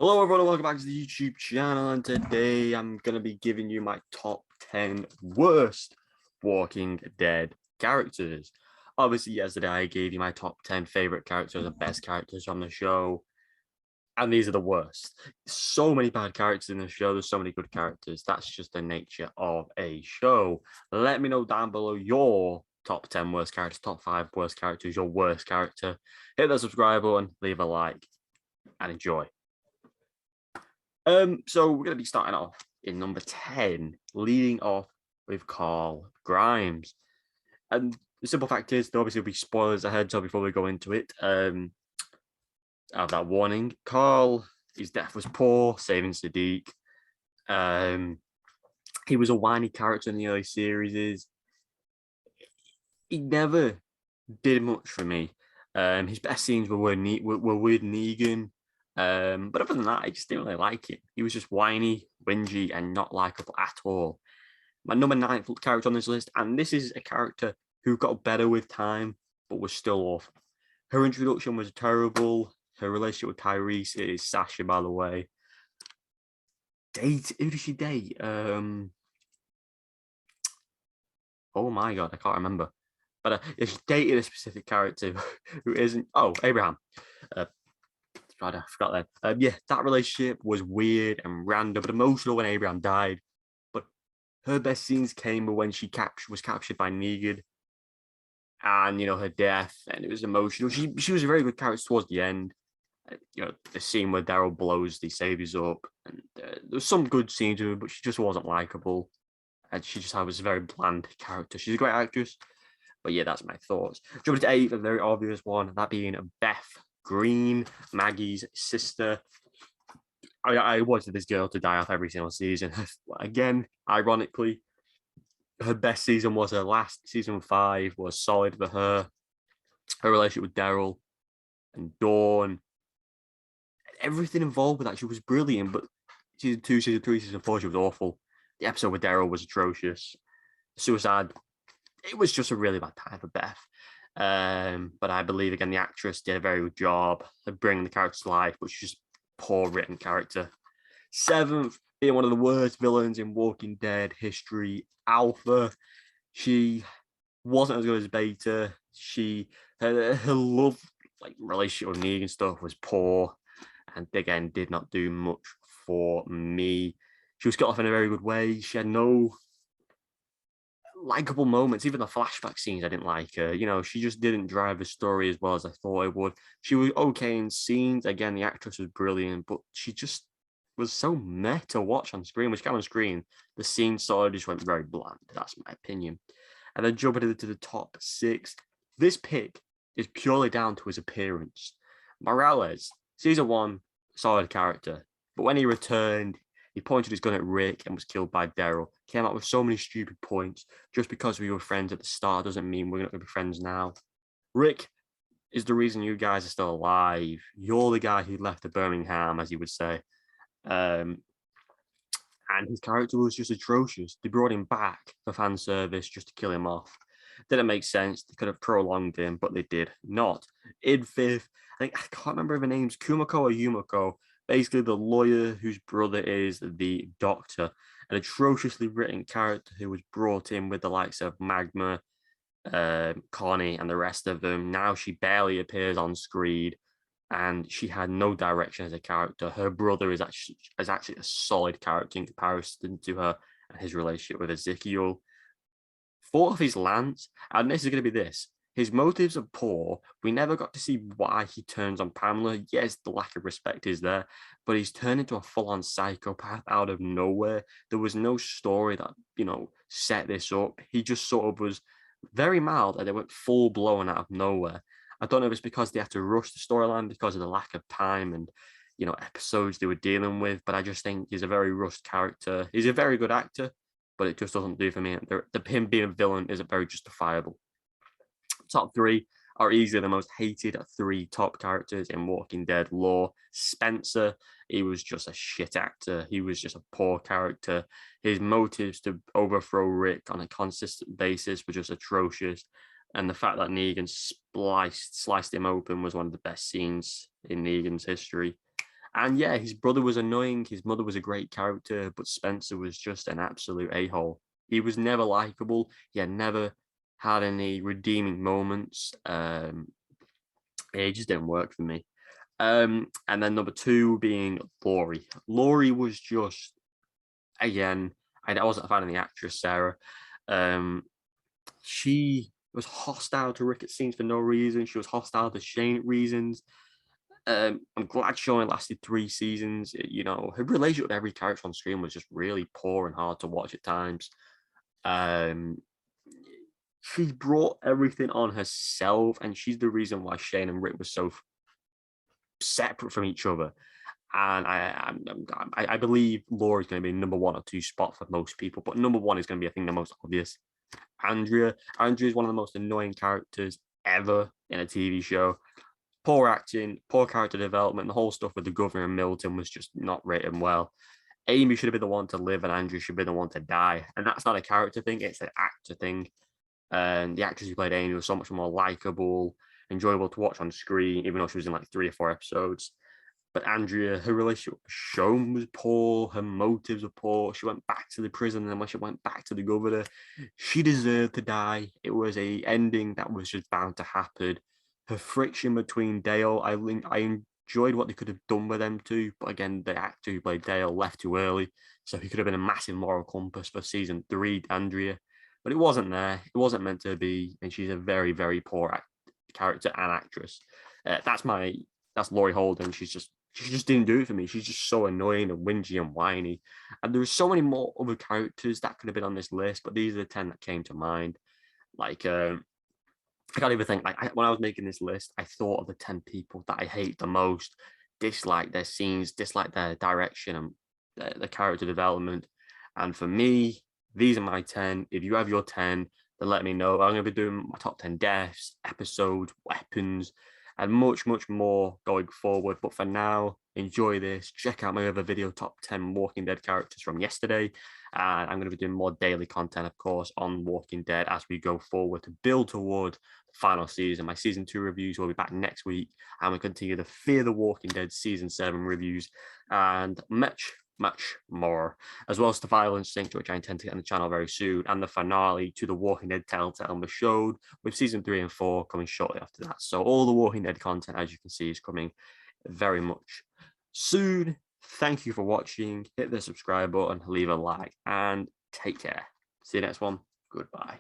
Hello everyone, welcome back to the YouTube channel, and today I'm going to be giving you my top 10 worst Walking Dead characters. Obviously, yesterday I gave you my top 10 favorite characters and best characters on the show, and these are the worst. So many bad characters in the show, there's so many good characters. That's just the nature of a show. Let me know down below your top 10 worst characters, top 5 worst characters, your worst character. Hit that subscribe button, leave a like, and enjoy. So we're gonna be starting off in number 10, leading off with Carl Grimes. And the simple fact is there obviously will be spoilers ahead, so before we go into it, I have that warning. Carl, his death was poor, saving Sadiq. He was a whiny character in the early series. He never did much for me. His best scenes were with Negan. But other than that, I just didn't really like him. He was just whiny, whingy, and not likable at all. My number 9 character on this list, and this is a character who got better with time, but was still awful. Her introduction was terrible. Her relationship with Tyrese is Sasha, by the way. Who did she date? Oh my god, I can't remember. But if she dated a specific character who isn't, Abraham. God, I forgot that. Yeah, that relationship was weird and random, but emotional when Abraham died. But her best scenes came when she was captured by Negan, and her death, and it was emotional. She was a very good character towards the end. The scene where Daryl blows the saviors up, and there was some good scenes to her, but she just wasn't likable, and she just was a very bland character. She's a great actress, but yeah, that's my thoughts. Jumping to 8, a very obvious one, that being Beth Green, Maggie's sister. I wanted this girl to die off every single season. Again, ironically, her best season was her last season 5 was solid for her. Her relationship with Daryl and Dawn, everything involved with that, she was brilliant. But season 2, season 3, season 4, she was awful. The episode with Daryl was atrocious. Suicide, it was just a really bad time for Beth. But I believe again the actress did a very good job of bringing the character to life, but she's just poor written character. 7th, being one of the worst villains in Walking Dead history, Alpha. She wasn't as good as Beta. Her love relationship with Negan stuff was poor, and again did not do much for me. She was got off in a very good way. She had no likable moments. Even the flashback scenes, I didn't like her. She just didn't drive the story as well as I thought it would. She was okay in scenes. Again, the actress was brilliant, but she just was so meh to watch on screen. When she came on screen, the scene sort of just went very bland. That's my opinion. And then jumping into the top 6, this pick is purely down to his appearance. Morales, season 1, solid character, but when he returned, he pointed his gun at Rick and was killed by Daryl. Came out with so many stupid points. Just because we were friends at the start doesn't mean we're not going to be friends now. Rick is the reason you guys are still alive. You're the guy who left the Birmingham, as he would say. And his character was just atrocious. They brought him back for fan service just to kill him off. Didn't make sense. They could have prolonged him, but they did not. In 5th, I can't remember the names, Kumako or Yumiko, basically the lawyer whose brother is the doctor, an atrociously written character who was brought in with the likes of Magma, Connie, and the rest of them. Now she barely appears on screen, and she had no direction as a character. Her brother is actually a solid character in comparison to her and his relationship with Ezekiel. 4th is Lance, and this is going to be this. His motives are poor. We never got to see why he turns on Pamela. Yes, the lack of respect is there, but he's turned into a full-on psychopath out of nowhere. There was no story that, set this up. He just sort of was very mild, and they went full-blown out of nowhere. I don't know if it's because they had to rush the storyline because of the lack of time and, episodes they were dealing with, but I just think he's a very rushed character. He's a very good actor, but it just doesn't do for me. Him being a villain isn't very justifiable. Top 3 are easily the most hated 3 top characters in Walking Dead lore. Spencer, he was just a shit actor. He was just a poor character. His motives to overthrow Rick on a consistent basis were just atrocious. And the fact that Negan sliced him open was one of the best scenes in Negan's history. And yeah, his brother was annoying. His mother was a great character, but Spencer was just an absolute a-hole. He was never likable. He had never had any redeeming moments. It just didn't work for me. And then number two being Bori. Laurie was just, again, I wasn't a fan of the actress Sarah. Um, she was hostile to Rick at scenes for no reason. She was hostile to Shane at reasons. I'm glad she only lasted 3 seasons. You know, her relationship with every character on screen was just really poor and hard to watch at times. Um, she brought everything on herself, and she's the reason why Shane and Rick were so separate from each other. And I believe Laura's going to be number one or two spot for most people, but number one is going to be, I think, the most obvious. Andrea is one of the most annoying characters ever in a TV show. Poor acting, poor character development. The whole stuff with the governor and Milton was just not written well. Amy should have been the one to live, and Andrew should be the one to die. And that's not a character thing; it's an actor thing. And the actress who played Amy was so much more likable, enjoyable to watch on screen, even though she was in like 3 or 4 episodes. But Andrea, her relationship with Sean was poor. Her motives were poor. She went back to the prison, and then when she went back to the governor, she deserved to die. It was a ending that was just bound to happen. Her friction between Dale, I enjoyed what they could have done with them two, but again, the actor who played Dale left too early, so he could have been a massive moral compass for season 3, Andrea. But it wasn't there. It wasn't meant to be, and she's a very, very poor character and actress. That's Laurie Holden. She just didn't do it for me. She's just so annoying and whingy and whiny. And there's so many more other characters that could have been on this list, but these are the 10 that came to mind. Like, I can't even think. Like, when I was making this list, I thought of the 10 people that I hate the most, dislike their scenes, dislike their direction and the character development. And for me, these are my 10. If you have your 10, then let me know. I'm going to be doing my top 10 deaths, episodes, weapons, and much, much more going forward. But for now, enjoy this. Check out my other video, top 10 Walking Dead characters from yesterday. And I'm going to be doing more daily content, of course, on Walking Dead as we go forward to build toward the final season. My season 2 reviews will be back next week. I'm going to continue the Fear the Walking Dead season 7 reviews and much more, as well as the Violence Sync, which I intend to get on the channel very soon, and the finale to The Walking Dead Telltale Showed, with season 3 and 4 coming shortly after that. So all the Walking Dead content, as you can see, is coming very much soon. Thank you for watching. Hit the subscribe button, leave a like, and take care. See you next one. Goodbye.